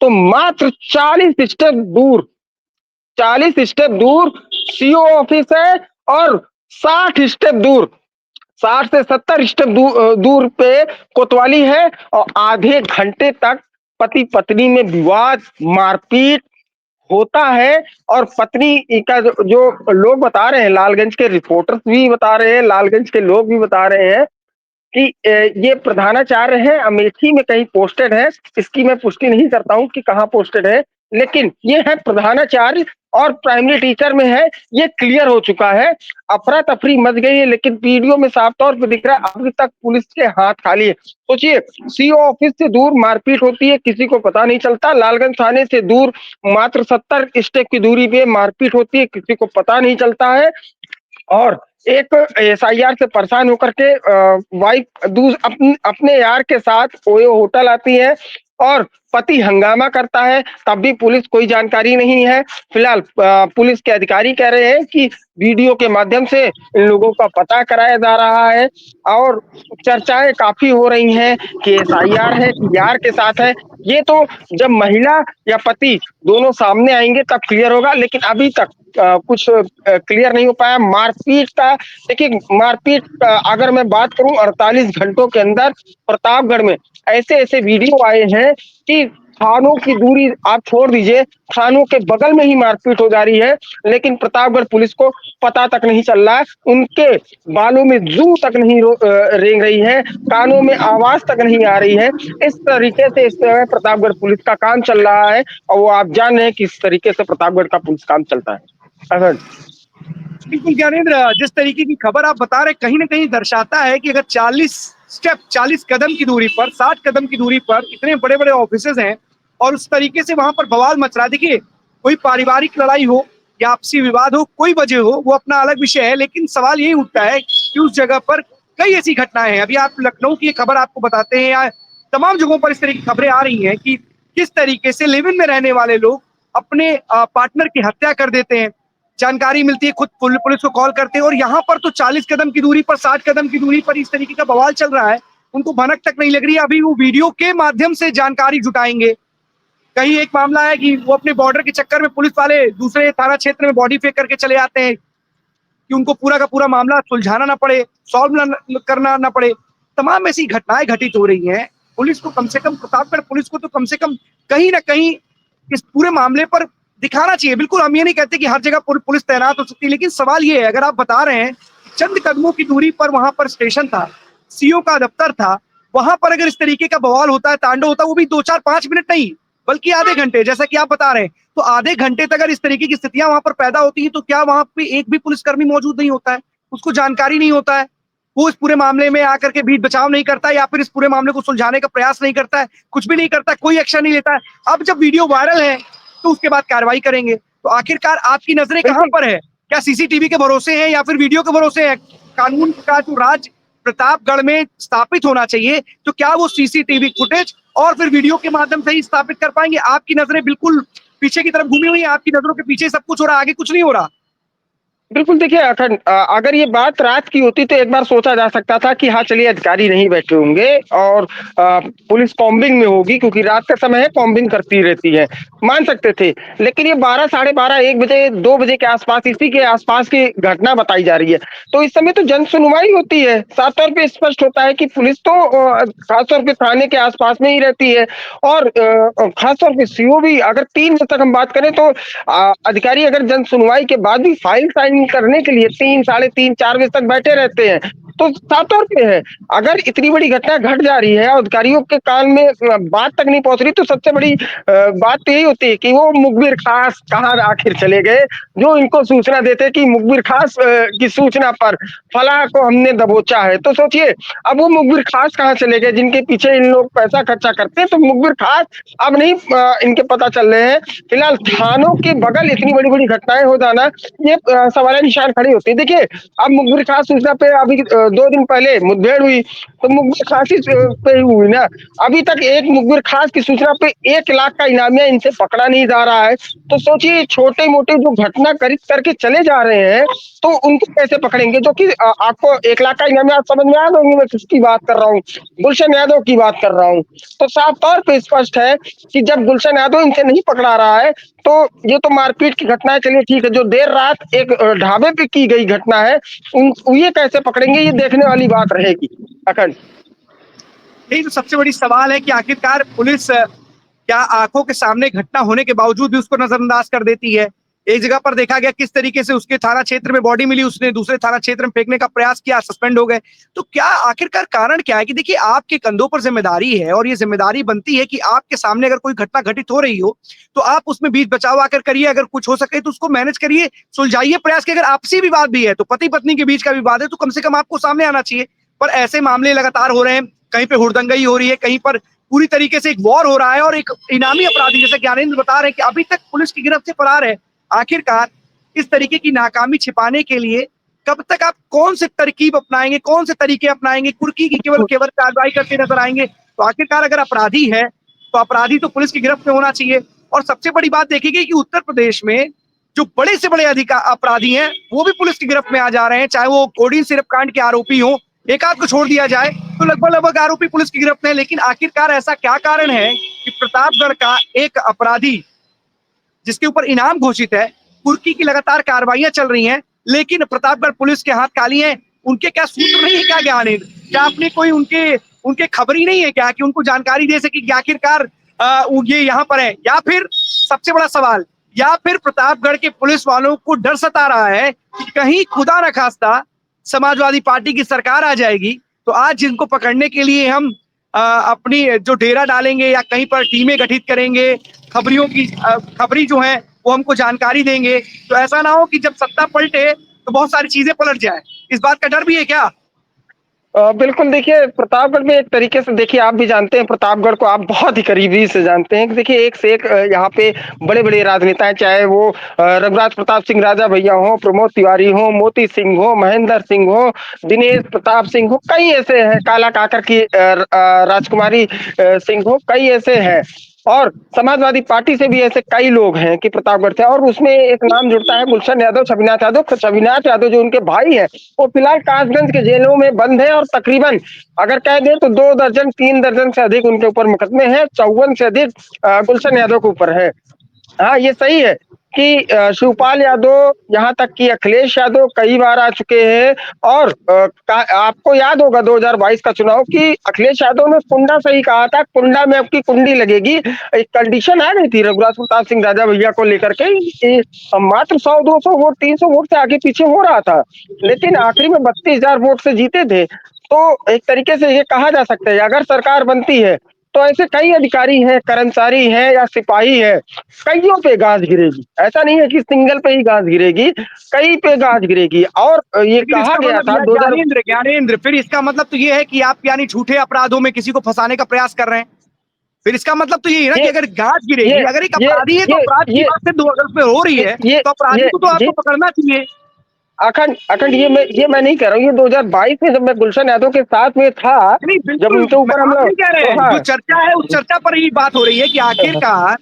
तो मात्र 40 स्टेप दूर सीओ ऑफिस है, और 60 स्टेप दूर, 60 से 70 स्टेप दूर पे कोतवाली है। और आधे घंटे तक पति पत्नी में विवाद, मारपीट होता है। और पत्नी का जो लोग बता रहे हैं, लालगंज के रिपोर्टर्स भी बता रहे हैं, लालगंज के लोग भी बता रहे हैं कि ये प्रधानाचार्य है, अमेठी में कहीं पोस्टेड है। इसकी मैं पुष्टि नहीं करता हूं कि कहाँ पोस्टेड है, लेकिन ये है प्रधानाचार्य और प्राइमरी टीचर में है, ये क्लियर हो चुका है। अफरा तफरी मच गई है, लेकिन वीडियो में साफ तौर पर दिख रहा है अभी तक पुलिस के हाथ खाली है। सोचिए, सीओ ऑफिस से दूर मारपीट होती है, किसी को पता नहीं चलता। लालगंज थाने से दूर मात्र 70 स्टेप की दूरी पे मारपीट होती है, किसी को पता नहीं चलता है। और एक एसआईआर से परेशान होकर के वाइफ अपने यार के साथ ओयो होटल आती है और पति हंगामा करता है, तब भी पुलिस कोई जानकारी नहीं है। फिलहाल पुलिस के अधिकारी कह रहे हैं कि वीडियो के माध्यम से इन लोगों का पता कराया जा रहा है, और चर्चाएं काफी हो रही हैं कि एसआईआर है कि यार के साथ है। ये तो जब महिला या पति दोनों सामने आएंगे तब क्लियर होगा, लेकिन अभी तक कुछ क्लियर नहीं हो पाया। मारपीट का, देखिए मारपीट अगर मैं बात करूं 48 घंटों के अंदर प्रतापगढ़ में ऐसे ऐसे वीडियो आए हैं कि थानों की दूरी आप छोड़ दीजिए, थानों के बगल में ही मारपीट हो जा रही है, लेकिन प्रतापगढ़ पुलिस को पता तक नहीं चल रहा है। उनके बालों में जू तक नहीं रेंग रही है, कानों में आवाज तक नहीं आ रही है। इस तरीके से इस समय प्रतापगढ़ पुलिस का काम चल रहा है, और वो आप जान रहे हैं किस तरीके से प्रतापगढ़ का पुलिस काम चलता है। अगर बिल्कुल ज्ञानेंद्र, जिस तरीके की खबर आप बता रहे कहीं ना कहीं दर्शाता है कि अगर 40 कदम की दूरी पर, 60 कदम की दूरी पर इतने बड़े बड़े ऑफिसेज हैं और उस तरीके से वहां पर बवाल मच रहा है। देखिए, कोई पारिवारिक लड़ाई हो या आपसी विवाद हो, कोई वजह हो, वो अपना अलग विषय है, लेकिन सवाल यही उठता है कि उस जगह पर कई ऐसी घटनाएं हैं। अभी आप लखनऊ की खबर आपको बताते हैं, या तमाम जगहों पर इस तरह की खबरें आ रही हैं कि किस तरीके से लिव इन में रहने वाले लोग अपने पार्टनर की हत्या कर देते हैं। जानकारी मिलती है, खुद पुलिस को कॉल करते हैं, और यहाँ पर तो 40 कदम की दूरी पर, 60 कदम की दूरी पर इस तरीके का बवाल चल रहा है। उनको भनक तक नहीं लग रही है। अभी वो वीडियो के माध्यम से जानकारी जुटाएंगे। कहीं एक मामला है कि वो अपने बॉर्डर के चक्कर में पुलिस वाले दूसरे थाना क्षेत्र में बॉडी फेंक करके चले आते हैं कि उनको पूरा का पूरा मामला सुलझाना ना पड़े, सॉल्व करना ना पड़े। तमाम ऐसी घटनाएं घटित हो रही हैं। पुलिस को कम से कम, प्रतापगढ़ पुलिस को तो कम से कम कहीं ना कहीं इस पूरे मामले पर दिखाना चाहिए। बिल्कुल हम ये नहीं कहते कि हर जगह पुलिस तैनात हो सकती है, लेकिन सवाल ये है, अगर आप बता रहे हैं चंद कदमों की दूरी पर वहां पर स्टेशन था, सीओ का दफ्तर था, वहां पर अगर इस तरीके का बवाल होता है, तांडव होता है, वो भी 2-4-5 मिनट नहीं बल्कि आधे घंटे, जैसा कि आप बता रहे हैं, तो आधे घंटे तक अगर इस तरीके की स्थितियां वहां पर पैदा होती है, तो क्या वहां पे एक भी पुलिसकर्मी मौजूद नहीं होता है? उसको जानकारी नहीं होता है, वो इस पूरे मामले में आकर के बीच बचाव नहीं करता है, या फिर इस पूरे मामले को सुलझाने का प्रयास नहीं करता है, कुछ भी नहीं करता है, कोई एक्शन नहीं लेता है। अब जब वीडियो वायरल है तो उसके बाद कार्रवाई करेंगे। तो आखिरकार आपकी नजरें कहाँ बिल्कुल। पर है? क्या सीसीटीवी के भरोसे है या फिर वीडियो के भरोसे है? कानून का जो राज प्रतापगढ़ में स्थापित होना चाहिए, तो क्या वो सीसीटीवी फुटेज और फिर वीडियो के माध्यम से ही स्थापित कर पाएंगे? आपकी नजरें बिल्कुल पीछे की तरफ घूमी हुई है, आपकी नजरों के पीछे सब कुछ हो रहा है, आगे कुछ नहीं हो रहा। बिल्कुल देखिए अखंड अगर ये बात रात की होती तो एक बार सोचा जा सकता था कि हाँ चलिए अधिकारी नहीं बैठे होंगे और पुलिस कॉम्बिंग में होगी क्योंकि रात का समय है कॉम्बिंग करती रहती है मान सकते थे। लेकिन ये 12 साढ़े 12 1 बजे 2 बजे के आसपास इसी के आसपास की घटना बताई जा रही है। तो इस समय तो जन सुनवाई होती है, साफ तौर पे स्पष्ट होता है कि पुलिस तो खासतौर पे थाने के आसपास में ही रहती है और खासतौर पे सीओ भी अगर 3 बजे तक हम बात करें तो अधिकारी अगर जन सुनवाई के बाद भी फाइल साइन करने के लिए 3 साढ़े 3 4 बजे तक बैठे रहते हैं। तो साफ तौर पे है अगर इतनी बड़ी घटना घट जा रही है और अधिकारियों के कान में बात तक नहीं पहुंच रही तो सबसे बड़ी बात तो यही होती है कि वो मुखबिर खास कहाँ आखिर चले गए जो इनको सूचना देते कि मुखबिर खास की सूचना पर फलां को हमने दबोचा है। तो सोचिए अब वो मुखबिर खास कहाँ चले गए जिनके पीछे इन लोग पैसा खर्चा करते हैं। तो मुखबिर खास अब नहीं इनके पता चल रहे हैं। फिलहाल थानों के बगल इतनी बड़ी बड़ी घटनाएं हो जाना ये सवाल निशान खड़ी होती है। देखिए अब मुखबिर खास सूचना पे अभी 2 दिन पहले मुठभेड़ हुई तो मुखबिर खास ही पे ही हुई ना। अभी तक एक मुखबिर खास की सूचना पे 1 लाख का इनामिया इनसे पकड़ा नहीं जा रहा है। तो सोचिए छोटे मोटे जो घटना करके चले जा रहे हैं तो उनको कैसे पकड़ेंगे जो कि आपको 1 लाख का इनामिया आप समझ में आ जाएंगे मैं किसकी बात कर रहा हूँ, गुलशन यादव की बात कर रहा हूँ। तो साफ तौर पे स्पष्ट है कि जब गुलशन यादव इनसे नहीं पकड़ा रहा है तो ये तो मारपीट की घटना है चलिए ठीक है। जो देर रात एक ढाबे पे की गई घटना है उन ये कैसे पकड़ेंगे ये देखने वाली बात रहेगी अखंड। यही तो सबसे बड़ी सवाल है कि आखिरकार पुलिस क्या आंखों के सामने घटना होने के बावजूद भी उसको नजरअंदाज कर देती है। एक जगह पर देखा गया किस तरीके से उसके थाना क्षेत्र में बॉडी मिली, उसने दूसरे थाना क्षेत्र में फेंकने का प्रयास किया, सस्पेंड हो गए। तो क्या आखिरकार कारण क्या है कि देखिए आपके कंधों पर जिम्मेदारी है और ये जिम्मेदारी बनती है कि आपके सामने अगर कोई घटना घटित हो रही हो तो आप उसमें बीच बचाव आकर करिए, अगर कुछ हो सके तो उसको मैनेज करिए, सुलझाइए प्रयास की। अगर आपसी विवाद भी है तो पति पत्नी के बीच का विवाद है तो कम से कम आपको सामने आना चाहिए। पर ऐसे मामले लगातार हो रहे हैं, कहीं पे हुड़दंगई हो रही है, कहीं पर पूरी तरीके से एक वॉर हो रहा है और एक इनामी अपराधी जैसे ज्ञानेंद्र बता रहे हैं कि अभी तक पुलिस की गिरफ्त से फरार है। आखिरकार इस तरीके की नाकामी छिपाने के लिए कब तक आप कौन से तरकीब अपनाएंगे, कौन से तरीके अपनाएंगे? कुर्की की केवल केवल कार्रवाई करते नजर आएंगे? तो आखिरकार अगर अपराधी है तो अपराधी तो पुलिस की गिरफ्त में होना चाहिए। और सबसे बड़ी बात देखी गई कि उत्तर प्रदेश में जो बड़े से बड़े अपराधी हैं वो भी पुलिस की गिरफ्त में आ जा रहे हैं, चाहे वो कोडीन सिरप कांड के आरोपी हो, एक आध को छोड़ दिया जाए तो लगभग लगभग आरोपी पुलिस की गिरफ्त में है। लेकिन आखिरकार ऐसा क्या कारण है कि प्रतापगढ़ का एक अपराधी जिसके ऊपर इनाम घोषित है, कुर्की की लगातार कार्रवाइयां चल रही हैं, लेकिन प्रतापगढ़ पुलिस के हाथ खाली हैं? उनके क्या सूत्र नहीं है क्या ज्ञानेंद्र? क्या आपने कोई उनके उनके खबरी नहीं है क्या कि उनको जानकारी दे सके कि आखिरकार ये यहाँ पर है? या फिर सबसे बड़ा सवाल, या फिर प्रतापगढ़ के पुलिस वालों को डर सता रहा है कि कहीं खुदा न खास्ता समाजवादी पार्टी की सरकार आ जाएगी तो आज जिनको पकड़ने के लिए हम अपनी जो डेरा डालेंगे या कहीं पर टीमें गठित करेंगे, खबरियों की खबरी जो है वो हमको जानकारी देंगे, तो ऐसा ना हो कि जब सत्ता पलटे तो बहुत सारी चीजें पलट जाए। इस बात का डर भी है क्या? बिल्कुल देखिए प्रतापगढ़ में एक तरीके से देखिए आप भी जानते हैं प्रतापगढ़ को आप बहुत ही करीबी से जानते हैं कि देखिए एक से एक यहाँ पे बड़े-बड़े राजनेता हैं चाहे वो रघुराज प्रताप सिंह राजा भैया हो, प्रमोद तिवारी हो, मोती सिंह हो, महेंद्र सिंह हो, दिनेश प्रताप सिंह हो, कई ऐसे हैं काला काकर की राजकुमारी सिंह हो, कई ऐसे हैं। और समाजवादी पार्टी से भी ऐसे कई लोग हैं कि प्रतापगढ़ से और उसमें एक नाम जुड़ता है गुलशन यादव, छविनाथ यादव। छविनाथ यादव जो उनके भाई हैं वो फिलहाल कासगंज के जेलों में बंद है और तकरीबन अगर कह दें तो 2 दर्जन 3 दर्जन से अधिक उनके ऊपर मुकदमे हैं, 54 से अधिक गुलशन यादव के ऊपर है। हाँ ये सही है कि शिवपाल यादव यहाँ तक कि अखिलेश यादव कई बार आ चुके हैं और आपको याद होगा 2022 का चुनाव कि अखिलेश यादव ने कुंडा सही कहा था, कुंडा में आपकी कुंडी लगेगी। एक कंडीशन आ गई थी रघुराज प्रताप सिंह राजा भैया को लेकर के कि मात्र 100-200 वोट 300 वोट से आगे पीछे हो रहा था लेकिन आखिरी में 32,000 वोट से जीते थे। तो एक तरीके से ये कहा जा सकता है अगर सरकार बनती है तो ऐसे कई अधिकारी हैं, कर्मचारी हैं या सिपाही हैं, कईयों पे गाज गिरेगी। ऐसा नहीं है कि सिंगल पे ही गाज गिरेगी, कई पे गाज गिरेगी। और ये लेकिन कहा इसका गया मतलब था 2000 ज्ञानेंद्र फिर इसका मतलब तो ये है कि आप यानी झूठे अपराधों में किसी को फंसाने का प्रयास कर रहे हैं? फिर इसका मतलब तो यही है ना कि ये अगर गाज गिरेगी, ये अगर एक ये अपराधी है तो अपराध की ये बात सिर्फ अगर पे हो रही है ये तो अपराधी ये को तो आपको ये पकड़ना चाहिए। अखंड अखंड ये मैं नहीं कह रहा हूँ, ये 2022 में जब मैं गुलशन यादव के साथ में था, नहीं जब बिल्कुल, उनके ऊपर हम आप नहीं लोग, कह रहे हैं, हाँ, जो चर्चा है उस चर्चा पर ही बात हो रही है कि आखिरकार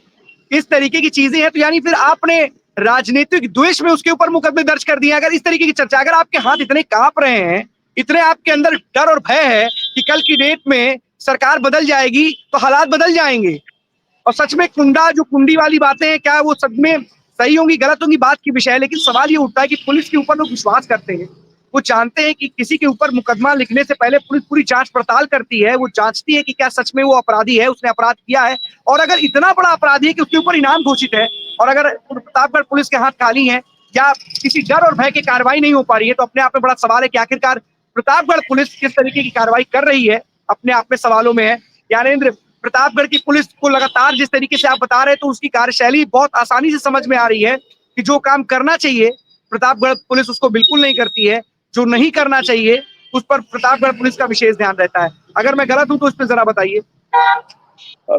इस तरीके की चीजें हैं, तो यानी फिर आपने राजनीतिक द्वेष में उसके ऊपर मुकदमे दर्ज कर दिए। अगर इस तरीके की चर्चा, अगर आपके हाथ इतने कांप रहे हैं, इतने आपके अंदर डर और भय है कि कल की डेट में सरकार बदल जाएगी तो हालात बदल जाएंगे, और सच में जो कुंडी वाली बातें हैं, क्या वो सच में सही होंगी गलत होंगी बात की विषय है, लेकिन सवाल ये उठता है कि पुलिस के ऊपर लोग विश्वास करते हैं। वो जानते हैं कि किसी के ऊपर मुकदमा लिखने से पहले पुलिस पूरी जांच पड़ताल करती है, वो जांचती है कि क्या सच में वो अपराधी है, उसने अपराध किया है, और अगर इतना बड़ा अपराधी है कि उसके ऊपर इनाम घोषित है, और अगर प्रतापगढ़ पुलिस के हाथ खाली है या किसी डर और भय की कार्रवाई नहीं हो पा रही है, तो अपने आप में बड़ा सवाल है कि आखिरकार प्रतापगढ़ पुलिस किस तरीके की कार्रवाई कर रही है, अपने आप में सवालों में है। ज्ञानेंद्र, प्रतापगढ़ की पुलिस को लगातार जिस तरीके से आप बता रहे हैं, तो उसकी कार्यशैली बहुत आसानी से समझ में आ रही है कि जो काम करना चाहिए प्रतापगढ़ पुलिस उसको बिल्कुल नहीं करती है, जो नहीं करना चाहिए उस पर प्रतापगढ़ पुलिस का विशेष ध्यान रहता है। अगर मैं गलत हूं तो इस पर जरा बताइए।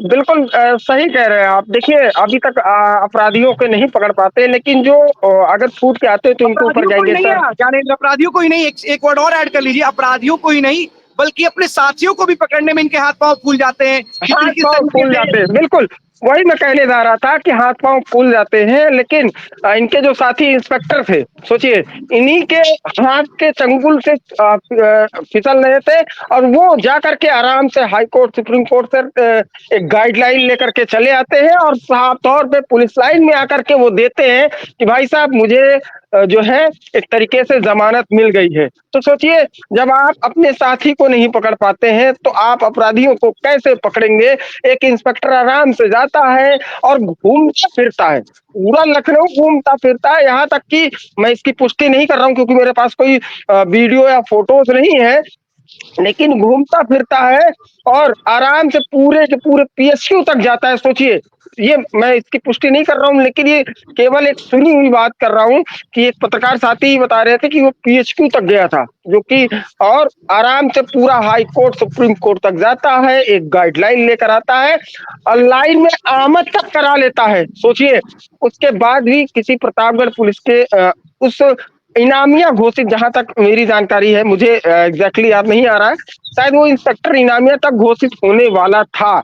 बिल्कुल सही कह रहे हैं आप। देखिए, अभी तक अपराधियों को नहीं पकड़ पाते, लेकिन जो अगर छूट के आते हैं तो इनके ऊपर अपराधियों को ही जाएंगे नहीं सर। है ज्ञानेंद्र, अपराधियों को ही नहीं, एक वर्ड और ऐड कर लीजिए, अपराधियों को ही नहीं बल्कि अपने साथियों को भी पकड़ने में इनके हाथ पांव फूल जाते हैं हाथ किस पाँव तरीके फूल से। जाते हैं, बिल्कुल वही मैं कहने जा रहा था कि हाथ पाँव फूल जाते हैं, लेकिन इनके जो साथी इंस्पेक्टर थे, सोचिए, इन्हीं के हाथ के चंगुल से फिसल रहे थे, और वो जा करके आराम से हाई कोर्ट सुप्रीम कोर्ट से एक गाइडलाइन लेकर के चले आते हैं, और साफ तौर पे पुलिस लाइन में आकर के वो देते हैं कि भाई साहब मुझे जो है एक तरीके से जमानत मिल गई है। तो सोचिए, जब आप अपने साथी को नहीं पकड़ पाते हैं तो आप अपराधियों को कैसे पकड़ेंगे। एक इंस्पेक्टर आराम से जाता है और घूमता फिरता है, पूरा लखनऊ घूमता फिरता है, यहाँ तक कि मैं इसकी पुष्टि नहीं कर रहा हूँ क्योंकि मेरे पास कोई वीडियो या फोटोज नहीं है, लेकिन घूमता फिरता है और आराम से पूरे के पूरे पीएसक्यू तक जाता है। सोचिए, ये मैं इसकी पुष्टि नहीं कर रहा हूँ, लेकिन ये केवल एक सुनी हुई बात कर रहा हूँ कि एक पत्रकार साथी ही बता रहे थे कि वो पीएचक्यू तक गया था, जो कि और आराम से पूरा हाई कोर्ट सुप्रीम कोर्ट तक जाता है, एक गाइडलाइन लेकर आता है और लाइन में आमद तक करा लेता है। सोचिए, उसके बाद भी किसी प्रतापगढ़ पुलिस के उस इनामिया घोषित, जहां तक मेरी जानकारी है, मुझे एग्जैक्टली याद नहीं आ रहा है, शायद वो इंस्पेक्टर इनामिया तक घोषित होने वाला था,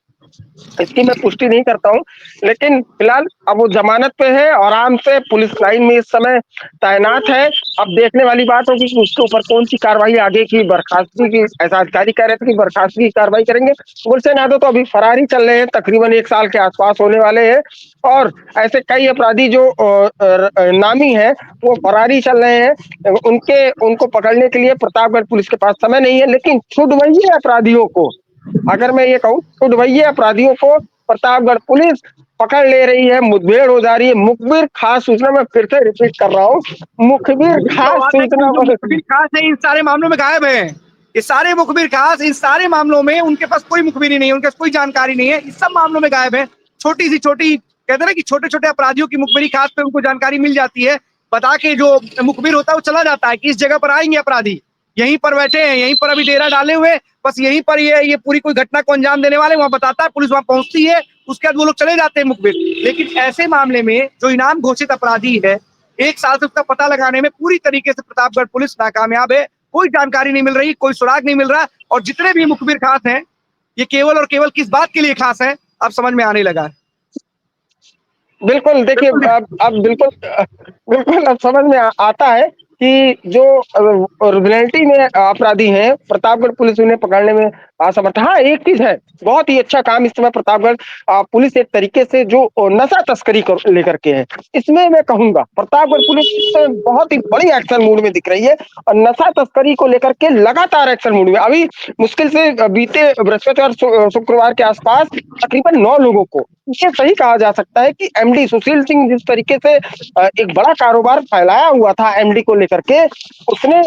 इसकी मैं पुष्टि नहीं करता हूँ, लेकिन फिलहाल अब वो जमानत पे है और आराम से पुलिस लाइन में इस समय तैनात है। अब देखने वाली बात होगी कि उसके ऊपर कौन सी कार्रवाई आगे की, बर्खास्तगी की, ऐसा अधिकारी कह रहे थे कि बर्खास्तगी की कार्रवाई करेंगे। गुलशन यादव तो अभी फरार ही चल रहे हैं, तकरीबन 1 साल के आसपास होने वाले हैं, और ऐसे कई अपराधी जो नामी है वो फरारी चल रहे हैं। उनको पकड़ने के लिए प्रतापगढ़ पुलिस के पास समय नहीं है, लेकिन छुड़वाइए अपराधियों को, अगर मैं ये कहूँ छुड़वाइए अपराधियों को, प्रतापगढ़ पुलिस पकड़ ले रही है, मुठभेड़ हो जा रही है। मुखबिर खास सूचना, मैं फिर से रिपीट कर रहा हूँ, मुखबिर यही तो खास बात है कि सूचना जो मुखबिर खास है इन सारे मामलों में गायब है। ये सारे मुखबिर खास इन सारे मामलों में उनके पास कोई मुखबिरी नहीं है, उनके पास कोई जानकारी नहीं है, इस सब मामलों में गायब है। छोटी सी छोटी कहते हैं ना कि छोटे छोटे अपराधियों की मुखबिरी खास पे उनको जानकारी मिल जाती है, बता के जो मुखबिर होता है वो चला जाता है कि इस जगह पर आएंगे अपराधी, यहीं पर बैठे हैं, यहीं पर अभी डेरा डाले हुए, बस यहीं पर ये पूरी कोई घटना को अंजाम देने वाले, वहां बताता है, पुलिस वहां पहुंचती है, उसके बाद वो लोग चले जाते हैं मुखबिर। लेकिन ऐसे मामले में जो इनाम घोषित अपराधी है, 1 साल से उसका पता लगाने में पूरी तरीके से प्रतापगढ़ पुलिस नाकामयाब है, कोई जानकारी नहीं मिल रही, कोई सुराग नहीं मिल रहा, और जितने भी मुखबिर खास हैं ये केवल और केवल किस बात के लिए खास है अब समझ में आने लगा है। बिल्कुल, देखिए, अब बिल्कुल बिल्कुल अब समझ में आता है कि जो रियलिटी में अपराधी हैं, प्रतापगढ़ पुलिस उन्हें पकड़ने में असमर्थ। हाँ, एक चीज है, बहुत ही अच्छा काम इस समय प्रतापगढ़ पुलिस एक तरीके से जो नशा तस्करी लेकर के है, इसमें मैं कहूंगा प्रतापगढ़ पुलिस बहुत ही बड़ी एक्शन मूड में दिख रही है, और नशा तस्करी को लेकर के लगातार एक्शन मूड में। अभी मुश्किल से बीते बृहस्पतिवार शुक्रवार के आसपास तकरीबन 9 लोगों को, ये सही कहा जा सकता है कि एमडी सुशील सिंह जिस तरीके से एक बड़ा कारोबार फैलाया हुआ था एमडी को लेकर के, उसने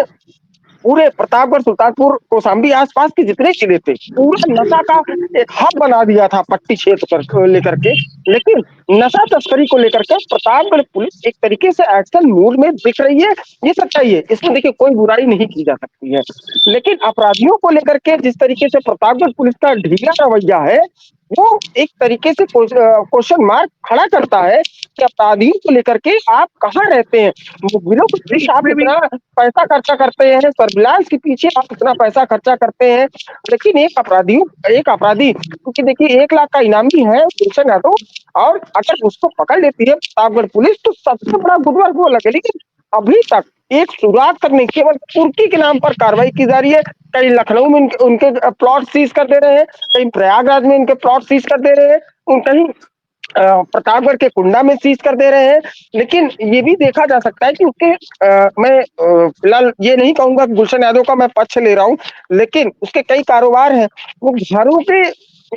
पूरे प्रतापगढ़, सुल्तानपुर, कौशाम्बी आसपास के जितने जिले थे, पूरा नशा का एक हब बना दिया था पट्टी क्षेत्र पर लेकर के। लेकिन नशा तस्करी को लेकर के प्रतापगढ़ पुलिस एक तरीके से एक्शन मूड में दिख रही है, ये सच्चाई है, इसमें देखिए कोई बुराई नहीं की जा सकती है। लेकिन अपराधियों को लेकर के जिस तरीके से प्रतापगढ़ पुलिस का ढीला रवैया है, वो एक तरीके से क्वेश्चन मार्क खड़ा करता है कि अपराधियों को लेकर के आप कहाँ रहते हैं, मुखबिरों के पीछे आप इसमें भी इतना पैसा खर्चा करते हैं, सर्विलांस के पीछे आप इतना पैसा खर्चा करते हैं, लेकिन एक अपराधी, क्योंकि देखिए 1 लाख का इनामी है गुलशन यादव, और अगर उसको पकड़ लेती है प्रतापगढ़ पुलिस तो सबसे बड़ा गुटवर्क वो लगे, लेकिन अभी तक एक सुराग तक नहीं, केवल कुर्की के नाम पर कार्रवाई की जा रही है। कहीं लखनऊ में उनके प्लॉट सीज कर दे रहे हैं, कहीं प्रयागराज में इनके प्लॉट सीज कर दे रहे हैं, कहीं प्रतापगढ़ के कुंडा में सीज कर दे रहे हैं। लेकिन ये भी देखा जा सकता है कि मैं फिलहाल ये नहीं कहूंगा कि गुलशन यादव का मैं पक्ष ले रहा हूँ, लेकिन उसके कई कारोबार हैं, वो घरों पे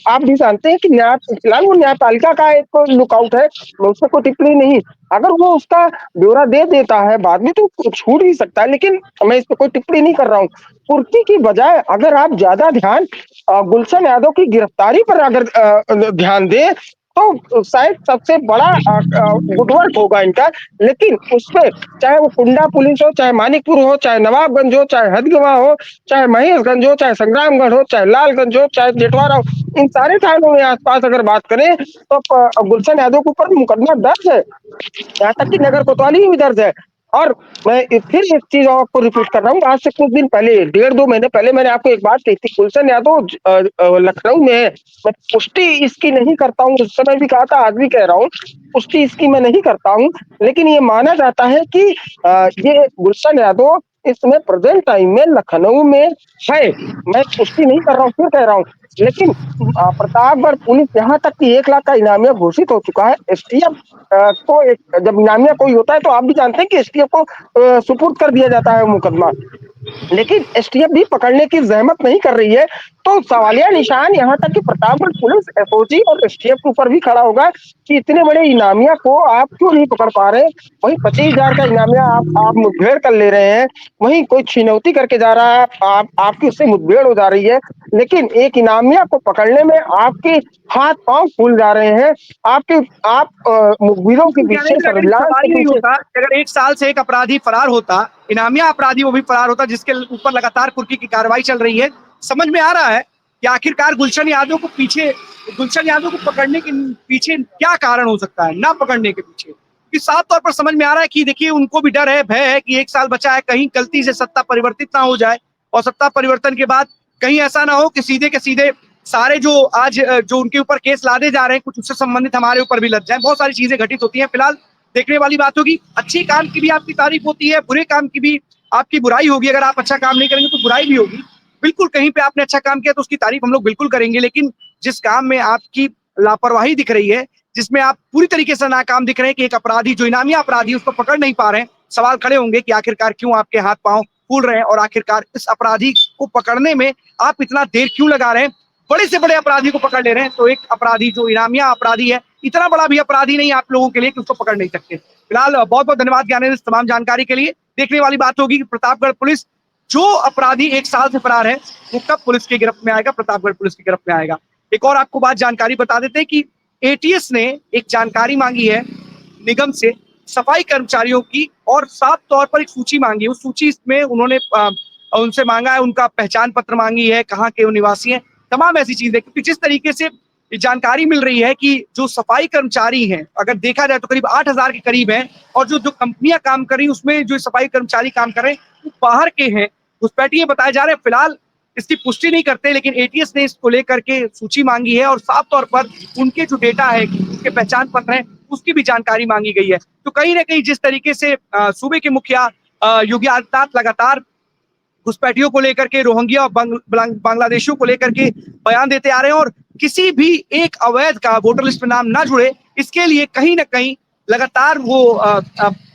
आप भी जानते हैं कि फिलहाल वो न्यायपालिका का एक लुकआउट है, मैं उसमें कोई टिप्पणी नहीं, अगर वो उसका ब्यौरा दे देता है बाद में तो छूट ही सकता है, लेकिन मैं इस पर कोई टिप्पणी नहीं कर रहा हूँ। कुर्की की बजाय अगर आप ज्यादा ध्यान गुलशन यादव की गिरफ्तारी पर अगर ध्यान दें तो शायद सबसे बड़ा गुटवर्क होगा इनका। लेकिन उसपे चाहे वो कुंडा पुलिस हो, चाहे मानिकपुर हो, चाहे नवाबगंज हो, चाहे हदगवा हो, चाहे महेशगंज हो, चाहे संग्रामगढ़ हो, चाहे लालगंज हो, चाहे जेठवारा हो, इन सारे थानों में आसपास अगर बात करें तो गुलशन यादव के ऊपर मुकदमा दर्ज है, यहाँ तक कि नगर कोतवाली भी दर्ज है। और मैं फिर एक चीज आपको रिपीट कर रहा हूँ, आज से कुछ दिन पहले 1.5-2 महीने पहले मैंने आपको एक बात कही थी, गुलशन यादव लखनऊ में है। मैं पुष्टि इसकी नहीं करता हूँ, उस समय भी कहा था, आज भी कह रहा हूँ, पुष्टि इसकी मैं नहीं करता हूँ, लेकिन ये माना जाता है कि ये गुलशन यादव इस समय प्रेजेंट टाइम में लखनऊ में है। मैं पुष्टि नहीं कर रहा हूँ, फिर कह रहा हूँ, लेकिन प्रतापगढ़ पुलिस यहाँ तक कि 1 लाख का इनामिया घोषित हो चुका है। एसटीएफ को जब इनामिया कोई होता है तो आप भी जानते हैं कि एसटीएफ को सुपुर्द कर दिया जाता है मुकदमा, लेकिन एसटीएफ भी पकड़ने की जहमत नहीं कर रही है। तो सवालिया निशान यहाँ तक कि प्रतापगढ़ पुलिस एसओजी और एसटीएफ के ऊपर भी खड़ा होगा कि इतने बड़े इनामिया को आप क्यों नहीं पकड़ पा रहे। वहीं 25,000 का इनामिया आप मुठभेड़ कर ले रहे हैं, वहीं कोई छिनौती करके जा रहा है, आपकी उससे मुठभेड़ हो जा रही है, लेकिन एक इनामिया को पकड़ने में आपके हाथ पांव फूल जा रहे हैं। आप मुखबिरों के कहने पीछे, का अगर सर्विलांस सवाल के यही पीछे। होता कि अगर 1 साल से एक अपराधी फरार होता, इनामिया अपराधी वो भी फरार होता, जिसके ऊपर लगातार कुर्की की कार्रवाई चल रही है, समझ में आ रहा है कि आखिरकार गुलशन यादव को पकड़ने के पीछे क्या कारण हो सकता है, ना पकड़ने के पीछे। कि साफ तौर पर समझ में आ रहा है कि देखिए उनको भी डर है, भय है कि 1 साल बचा है, कहीं गलती से सत्ता परिवर्तित ना हो जाए, और सत्ता परिवर्तन के बाद कहीं ऐसा ना हो कि सीधे के सीधे सारे जो उनके ऊपर केस लादे जा रहे हैं, कुछ उससे संबंधित हमारे ऊपर भी लग जाए। बहुत सारी चीजें घटित होती हैं। फिलहाल देखने वाली बात होगी, अच्छी काम की भी आपकी तारीफ होती है, बुरे काम की भी आपकी बुराई होगी। अगर आप अच्छा काम नहीं करेंगे तो बुराई भी होगी। बिल्कुल, कहीं पे आपने अच्छा काम किया तो उसकी तारीफ हम लोग बिल्कुल करेंगे, लेकिन जिस काम में आपकी लापरवाही दिख रही है, जिसमें आप पूरी तरीके से नाकाम दिख रहे हैं कि एक अपराधी जो इनामी अपराधी उसको पकड़ नहीं पा रहे हैं, सवाल खड़े होंगे कि आखिरकार क्यों आपके हाथ पांव फूल रहे हैं, और आखिरकार इस अपराधी को पकड़ने में आप इतना देर क्यों लगा रहे हैं। बड़े से बड़े अपराधी को पकड़ ले रहे हैं, तो एक अपराधी जो इनामिया अपराधी है, इतना बड़ा भी अपराधी नहीं आप लोगों के लिए कि उसको पकड़ नहीं सकते। फिलहाल बहुत बहुत धन्यवाद ज्ञानेंद्र इस तमाम जानकारी के लिए। देखने वाली बात होगी कि प्रतापगढ़ पुलिस, जो अपराधी 1 साल से फरार है, वो कब पुलिस की गिरफ्त में आएगा, प्रतापगढ़ पुलिस की गिरफ्त में आएगा। एक और आपको बात जानकारी बता देते हैं कि एटीएस ने एक जानकारी मांगी है निगम से सफाई कर्मचारियों की, और साफ तौर पर एक सूची मांगी है। उस सूची में उन्होंने उनसे मांगा है, उनका पहचान पत्र मांगी है, कहाँ के वो निवासी हैं, तमाम ऐसी चीजें। क्योंकि जिस तरीके से जानकारी मिल रही है कि जो सफाई कर्मचारी हैं, अगर देखा जाए तो करीब 8,000 के करीब हैं, और जो जो कंपनियां काम कर रही हैं उसमें जो सफाई कर्मचारी काम कर रहे हैं वो बाहर के हैं, घुसपैठिए बताए जा रहे हैं। फिलहाल इसकी पुष्टि नहीं करते, लेकिन एटीएस ने इसको लेकर के सूची मांगी है, और साफ तौर पर उनके जो डेटा है, उनके पहचान पत्र है, उसकी भी जानकारी मांगी गई है। तो कहीं ना कहीं जिस तरीके से सूबे के मुखिया योगी आदित्यनाथ लगातार घुसपैठियों को लेकर के, रोहिंग्या और बांग्लादेशियों को लेकर के बयान देते आ रहे हैं, और किसी भी एक अवैध का वोटर लिस्ट में नाम ना जुड़े, इसके लिए कहीं ना कहीं लगातार वो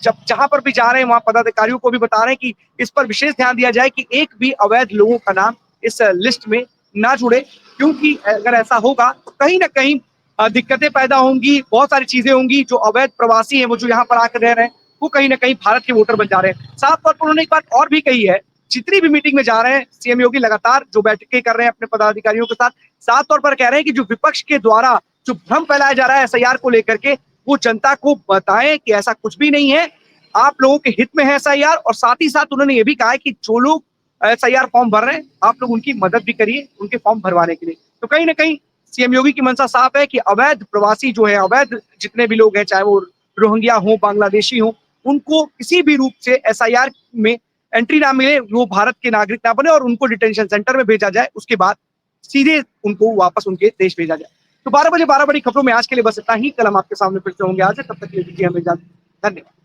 जब जहां पर भी जा रहे हैं वहां पदाधिकारियों को भी बता रहे हैं कि इस पर विशेष ध्यान दिया जाए कि एक भी अवैध लोगों का नाम इस लिस्ट में ना जुड़े, क्योंकि अगर ऐसा होगा तो कहीं ना कहीं दिक्कतें पैदा होंगी, बहुत सारी चीजें होंगी। जो अवैध प्रवासी हैं, वो जो यहाँ पर आकर रह रहे हैं, वो कहीं ना कहीं भारत के वोटर बन जा रहे हैं। साफ तौर पर उन्होंने एक बात और भी कही है, जितनी भी मीटिंग में जा रहे हैं सीएम योगी लगातार जो बैठकें कर रहे हैं अपने पदाधिकारियों के साथ, साफ तौर पर कह रहे हैं कि जो विपक्ष के द्वारा जो भ्रम फैलाया जा रहा है एसआईआर को लेकर के, वो जनता को बताएं कि ऐसा कुछ भी नहीं है, आप लोगों के हित में है एसआईआर। और साथ ही साथ उन्होंने ये भी कहा है कि जो लोग एसआईआर फॉर्म भर रहे हैं, आप लोग उनकी मदद भी करिए उनके फॉर्म भरवाने के लिए। तो कहीं ना कहीं सीएम योगी की मंशा साफ है कि अवैध प्रवासी जो है, अवैध जितने भी लोग हैं, चाहे वो रोहिंग्या हो, बांग्लादेशी हो, उनको किसी भी रूप से एसआईआर में एंट्री ना मिले, वो भारत के नागरिक ना बने और उनको डिटेंशन सेंटर में भेजा जाए, उसके बाद सीधे उनको वापस उनके देश भेजा जाए। तो 12 बजे 12 बड़ी खबरों में आज के लिए बस इतना ही। कल हम आपके सामने फिर से होंगे। आज तब तक के लिए दीजिए हमें इजाजत। धन्यवाद।